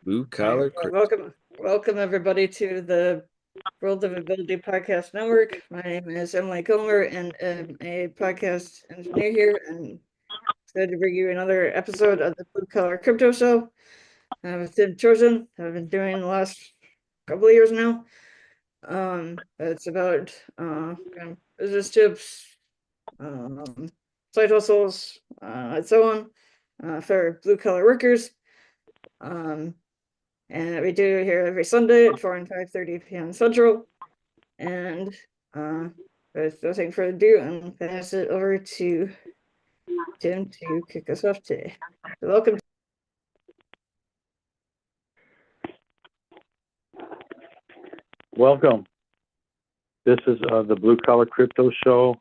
Blue All right, collar well, crypto. welcome everybody to the World of Ability Podcast Network. My name is Emily Comer, and I'm a podcast engineer here, and excited to bring you another episode of the Blue Collar Crypto Show. With Tim Trojan, I've been doing the last couple of years now. It's about business tips, um, side hustles, and so on for blue collar workers. Um, and we do it here every Sunday at 4 and 5:30 p.m. Central. And with nothing further ado, I'm pass it over to Tim to kick us off today. So welcome. Welcome. This is the Blue Collar Crypto Show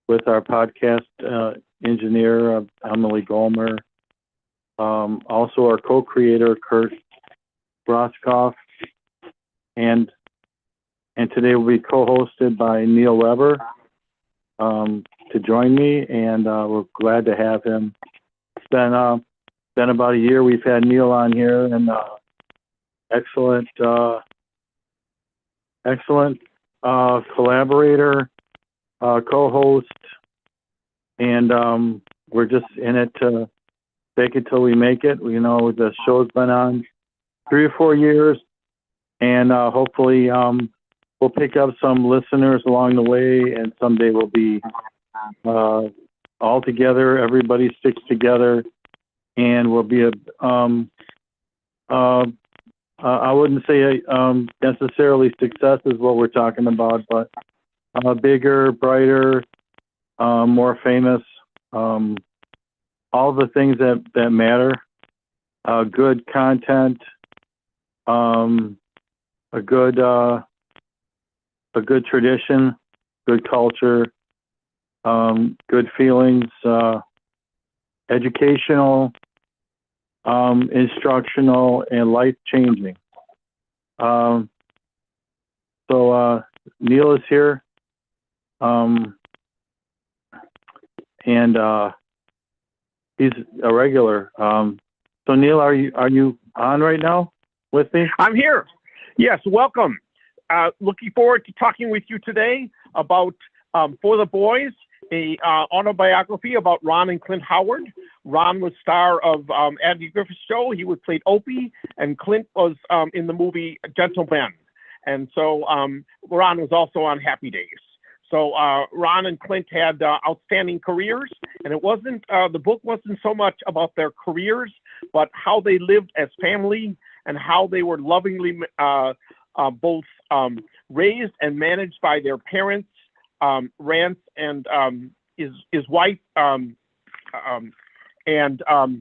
with our podcast engineer, Emily Gomer. Also our co-creator, Kurt Broskoff. And today we'll be co-hosted by Neil Weber to join me, and we're glad to have him. It's been about a year we've had Neil on here, and excellent collaborator, co-host, and we're just in it to take it till we make it. You know, the show's been on 3 or 4 years, and hopefully we'll pick up some listeners along the way, and someday we'll be all together. Everybody sticks together, and we'll be I wouldn't say necessarily success is what we're talking about, but bigger, brighter, more famous, all the things that matter. Good content, a good tradition, good culture, good feelings, educational, instructional, and life-changing. So Neil is here, and he's a regular. So Neil, are you on right now with me? I'm here. Yes, welcome. Looking forward to talking with you today about For the Boys, a autobiography about Ron and Clint Howard. Ron was star of Andy Griffith's show. He was played Opie, and Clint was in the movie Gentlemen. And so Ron was also on Happy Days. So Ron and Clint had outstanding careers, and it wasn't the book wasn't so much about their careers, but how they lived as family and how they were lovingly both raised and managed by their parents, Rance and his wife, and how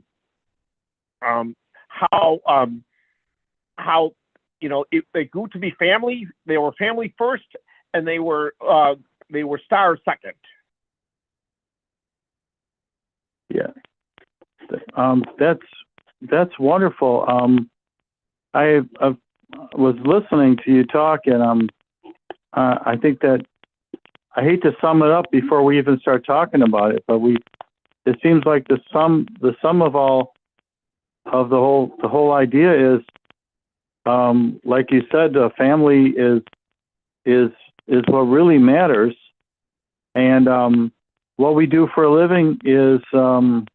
if they grew to be family, they were family first, and they were stars second. Yeah, that's wonderful. I was listening to you talk, and I think that I hate to sum it up before we even start talking about it, but it seems like the sum of all of the whole idea is, like you said, family is what really matters, and what we do for a living is to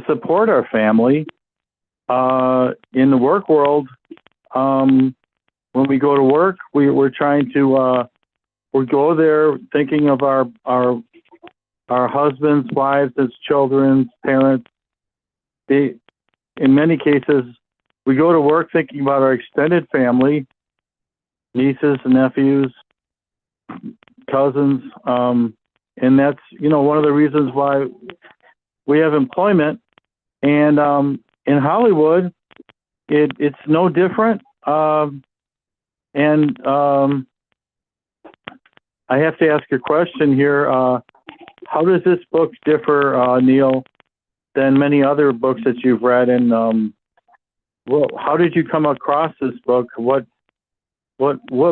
support our family. In the work world, when we go to work, we're trying to we go there thinking of our husbands, wives, as children, parents. In many cases, we go to work thinking about our extended family, nieces and nephews, cousins, and that's one of the reasons why we have employment. And in Hollywood, it's no different. And I have to ask a question here. How does this book differ, Neil, than many other books that you've read? And how did you come across this book? What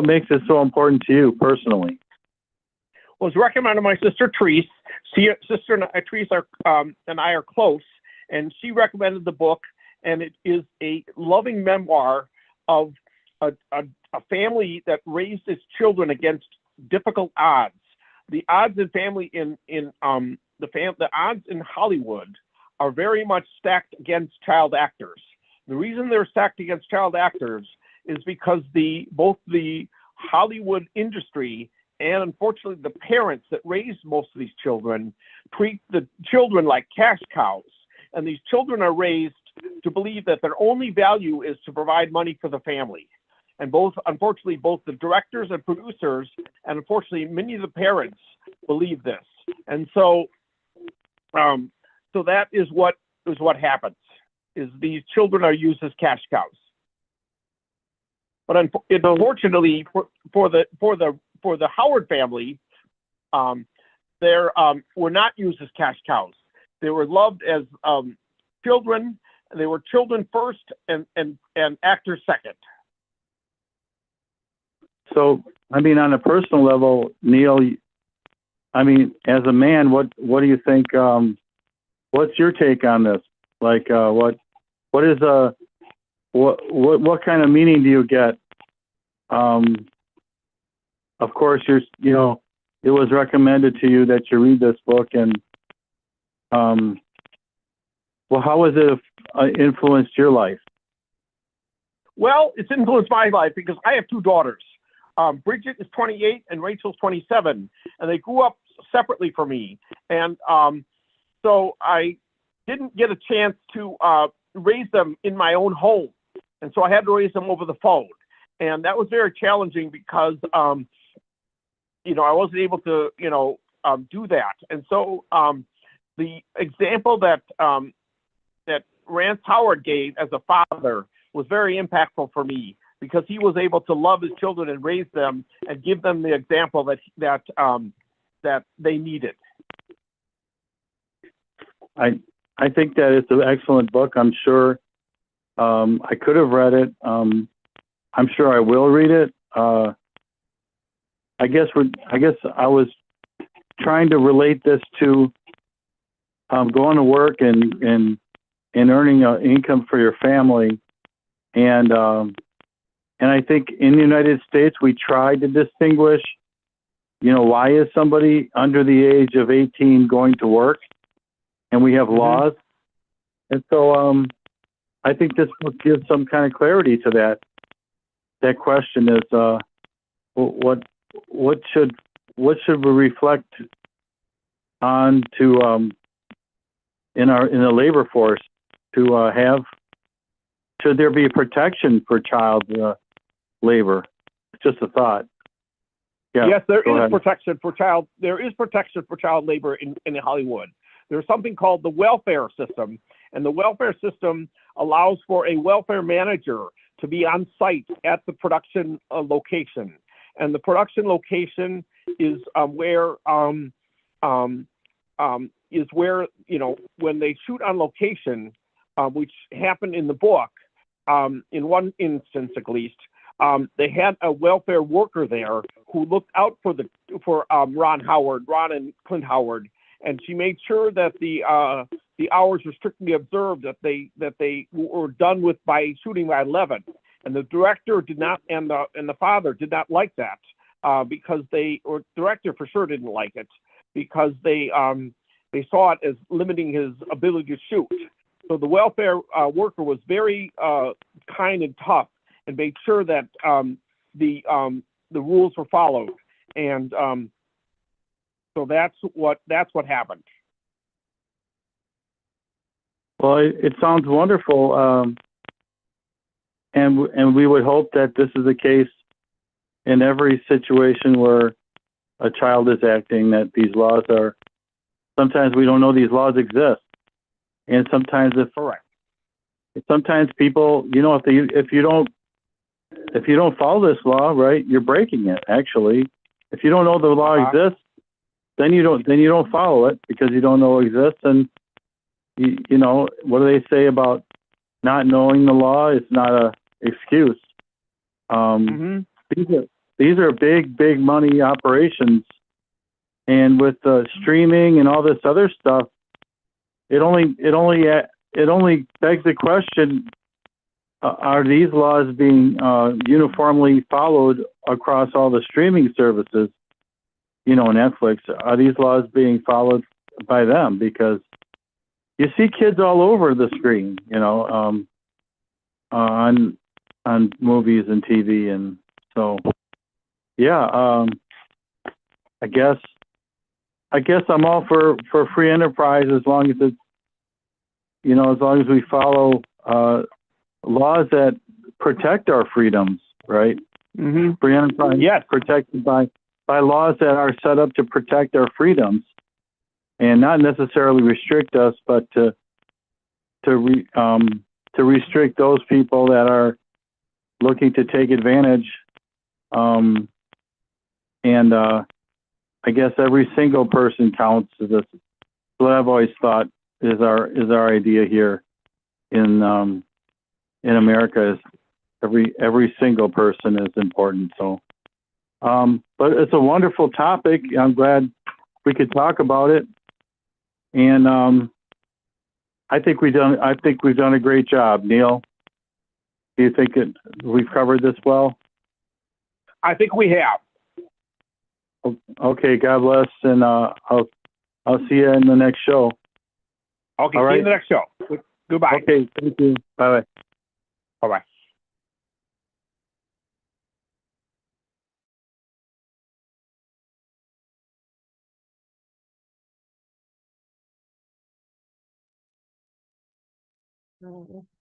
makes it so important to you personally? Well, it was recommended by my sister Therese. Sister Therese and I are close, and she recommended the book, and it is a loving memoir of a family that raised its children against difficult odds. The odds in family the odds in Hollywood are very much stacked against child actors. The reason they're stacked against child actors is because both the Hollywood industry and unfortunately the parents that raised most of these children treat the children like cash cows. And these children are raised to believe that their only value is to provide money for the family. And unfortunately, both the directors and producers, and unfortunately, many of the parents believe this. And so that is what happens, is these children are used as cash cows. But unfortunately, for the Howard family, they were not used as cash cows. They were loved as children. They were children first and actors second. So, I mean, on a personal level, Neil, I mean, as a man, what do you think? What's your take on this? Like, what kind of meaning do you get? Of course, it was recommended to you that you read this book, and well, how has it influenced your life? Well, it's influenced my life because I have two daughters. Bridget is 28 and Rachel's 27, and they grew up separately from me. And so I didn't get a chance to raise them in my own home. And so I had to raise them over the phone. And that was very challenging because, I wasn't able to, do that. And so the example that Rance Howard gave as a father was very impactful for me, because he was able to love his children and raise them and give them the example that they needed. I think that it's an excellent book. I'm sure I could have read it. I'm sure I will read it. I guess I was trying to relate this to going to work and earning an income for your family, and I think in the United States, we try to distinguish, why is somebody under the age of 18 going to work? And we have laws. And so I think this book gives some kind of clarity to that. That question is, what should we reflect on to in the labor force to have? Should there be protection for child labor? It's just a thought. Yeah, yes, there is protection for child. There is protection for child labor in Hollywood. There's something called the welfare system, and the welfare system allows for a welfare manager to be on site at the production location. And the production location is where when they shoot on location, which happened in the book, in one instance at least, they had a welfare worker there who looked out for Ron and Clint Howard, and she made sure that the hours were strictly observed, that they were done with by shooting by 11. And the director did not, and the father did not like that, because the director for sure didn't like it, because they saw it as limiting his ability to shoot. So the welfare worker was very kind and tough, and made sure that the rules were followed. And so that's what happened. Well, it sounds wonderful, and we would hope that this is the case in every situation where a child is acting, that these laws are. Sometimes we don't know these laws exist, and sometimes sometimes people, if you don't follow this law, right, you're breaking it. Actually, if you don't know the law exists, then you don't follow it because you don't know it exists. And what do they say about not knowing the law? It's not a excuse. These are big money operations, and with streaming and all this other stuff, it only it only begs the question, are these laws being uniformly followed across all the streaming services, Netflix? Are these laws being followed by them? Because you see kids all over the screen, on movies and TV. And so, yeah, I guess I'm all for free enterprise as long as it's, as long as we follow laws that protect our freedoms, right? Mm-hmm. Free enterprise, yes, protected by laws that are set up to protect our freedoms, and not necessarily restrict us, but to restrict those people that are looking to take advantage. And I guess every single person counts. This what I've always thought is our idea here in America, is every single person is important. So, but it's a wonderful topic. I'm glad we could talk about it, and I think we've done a great job. Neil, do you think we've covered this well? I think we have. Okay, God bless, and I'll see you in the next show. Okay, all right. See you in the next show. Goodbye. Okay, thank you. Bye-bye. Bye-bye.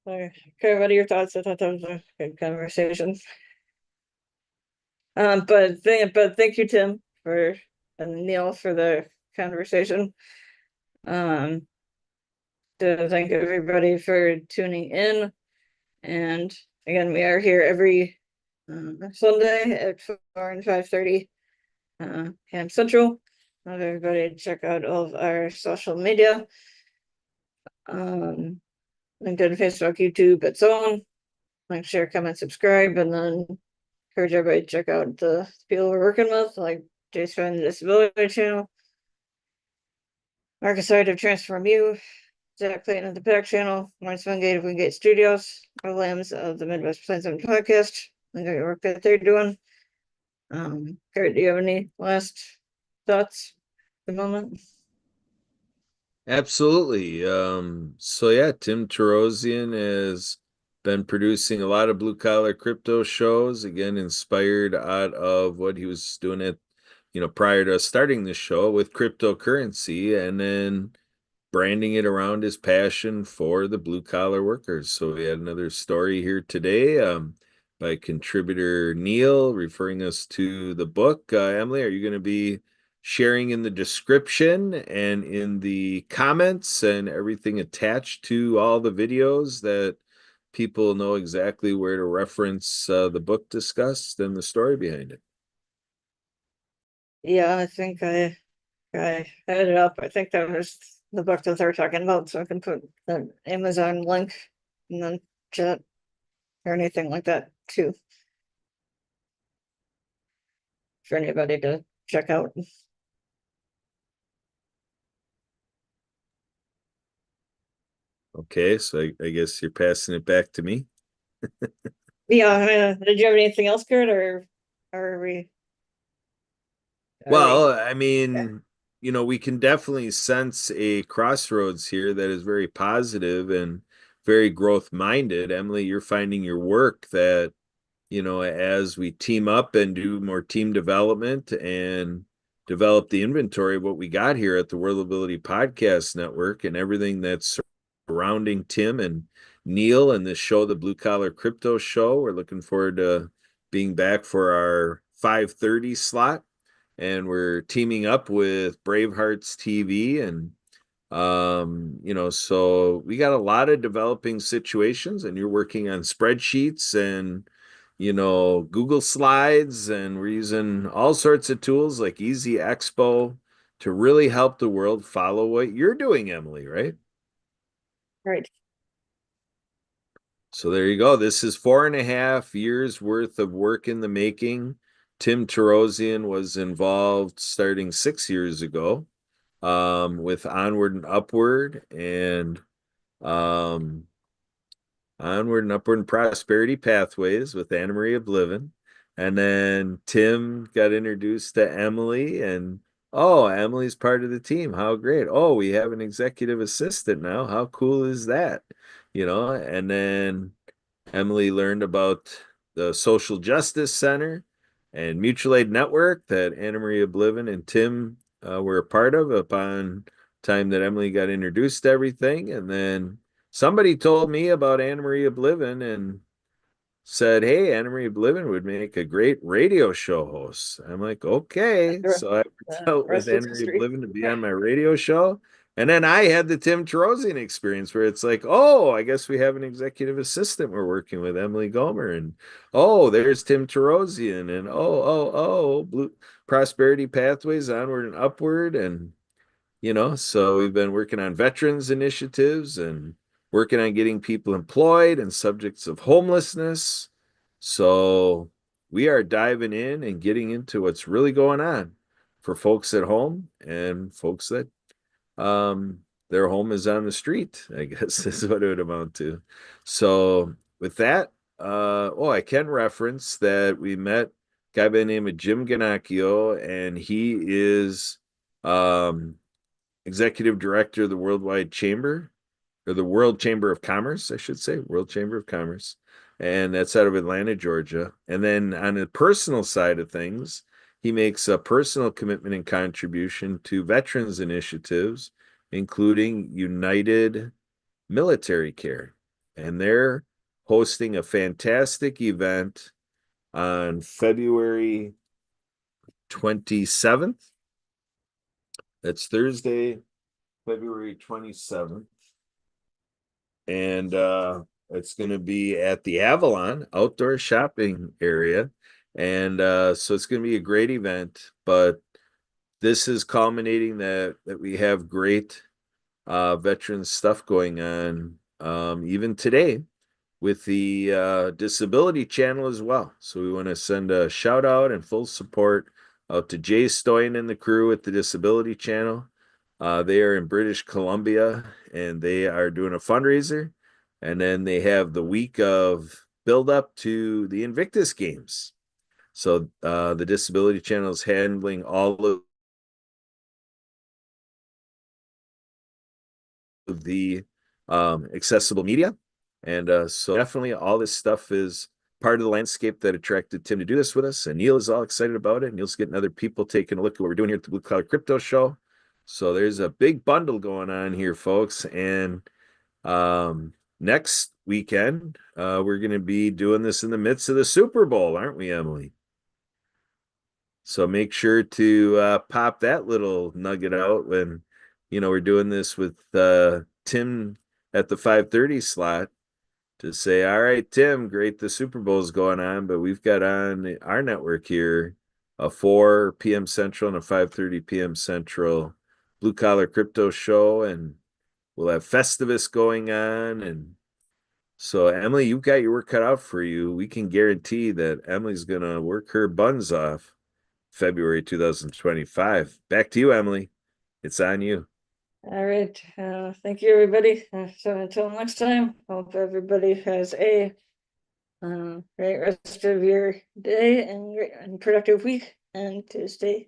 Okay, what are your thoughts? I thought that was a good conversation. But thank you, Tim, and Neil for the conversation. To thank everybody for tuning in. And again, we are here every Sunday at 4 and 5:30 p.m. Central. Have everybody check out all of our social media. LinkedIn, Facebook, YouTube, and so on. Like, share, comment, subscribe, and then encourage everybody to check out the people we're working with, like Jason, the Disability Channel, Marcus Side of Transform You, Zach Clayton of the Pack Channel, Lawrence Wingate of Wingate Studios, Will Lambs of the Midwest Plains and Podcast. I got your work that they're doing. Kurt, do you have any last thoughts at the moment? Absolutely. So yeah, Tim Tarosian has been producing a lot of blue collar crypto shows, again, inspired out of what he was doing prior to starting the show with cryptocurrency, and then branding it around his passion for the blue collar workers. So we had another story here today by contributor Neil, referring us to the book. Emily, are you going to be sharing in the description and in the comments and everything attached to all the videos, that people know exactly where to reference the book discussed and the story behind it? Yeah, I think I had it up. I think that was the book that they're talking about, so I can put the Amazon link and then chat or anything like that too, for anybody to check out. Okay, so I guess you're passing it back to me. Yeah, did you have anything else, Kurt, or are we? Well, I mean, we can definitely sense a crossroads here that is very positive and very growth minded. Emily, you're finding your work that, as we team up and do more team development and develop the inventory of what we got here at the World Ability Podcast Network and everything that's surrounding Tim and Neil and this show, the Blue Collar Crypto Show. We're looking forward to being back for our 5:30 slot. And we're teaming up with Bravehearts TV, and so we got a lot of developing situations, and you're working on spreadsheets and Google Slides, and we're using all sorts of tools like Easy Expo to really help the world follow what you're doing, Emily, right? Right. So there you go. This is 4.5 years worth of work in the making. Tim Tarosian was involved starting 6 years ago with Onward and Upward, and Onward and Upward and Prosperity Pathways with Anna Marie Oblivion. And then Tim got introduced to Emily, and oh, Emily's part of the team. How great. Oh, we have an executive assistant now. How cool is that? And then Emily learned about the Social Justice Center and Mutual Aid Network that Anna Marie Oblivion and Tim were a part of upon time that Emily got introduced to everything. And then somebody told me about Anna Marie Oblivion and said, "Hey, Anna Marie Oblivion would make a great radio show host." I'm like, okay. So I worked out with Rest is Anna Marie history. Oblivion to be on my radio show. And then I had the Tim Tarosian experience where it's like, oh, I guess we have an executive assistant we're working with, Emily Gomer. And oh, there's Tim Tarosian. And Blue Prosperity Pathways, Onward and Upward. And so we've been working on veterans initiatives and working on getting people employed and subjects of homelessness. So we are diving in and getting into what's really going on for folks at home and folks that their home is on the street, I guess is what it would amount to. So with that, I can reference that we met a guy by the name of Jim Ganacchio, and he is executive director of the Worldwide Chamber, or the World Chamber of Commerce, I should say, World Chamber of Commerce. And that's out of Atlanta, Georgia. And then on the personal side of things, he makes a personal commitment and contribution to veterans initiatives, including United Military Care. And they're hosting a fantastic event on February 27th. That's Thursday, February 27th. And it's going to be at the Avalon outdoor shopping area. And so it's going to be a great event. But this is culminating that we have great veteran stuff going on even today with the Disability Channel as well. So we want to send a shout out and full support out to Jay Stoyan and the crew at the Disability Channel. They are in British Columbia and they are doing a fundraiser. And then they have the week of build up to the Invictus Games. So the Disability Channel is handling all of the accessible media. And so definitely all this stuff is part of the landscape that attracted Tim to do this with us. And Neil is all excited about it. Neil's getting other people taking a look at what we're doing here at the Blue Collar Crypto Show. So there's a big bundle going on here, folks. And next weekend, we're going to be doing this in the midst of the Super Bowl, aren't we, Emily? So make sure to pop that little nugget out when, we're doing this with Tim at the 5:30 slot to say, all right, Tim, great, the Super Bowl's going on, but we've got on our network here a 4 p.m. Central and a 5:30 p.m. Central Blue Collar Crypto Show, and we'll have Festivus going on. And so, Emily, you've got your work cut out for you. We can guarantee that Emily's going to work her buns off February 2025. Back to you, Emily. It's on you. All right. Thank you, everybody. So until next time, hope everybody has a great rest of your day and productive week, and to stay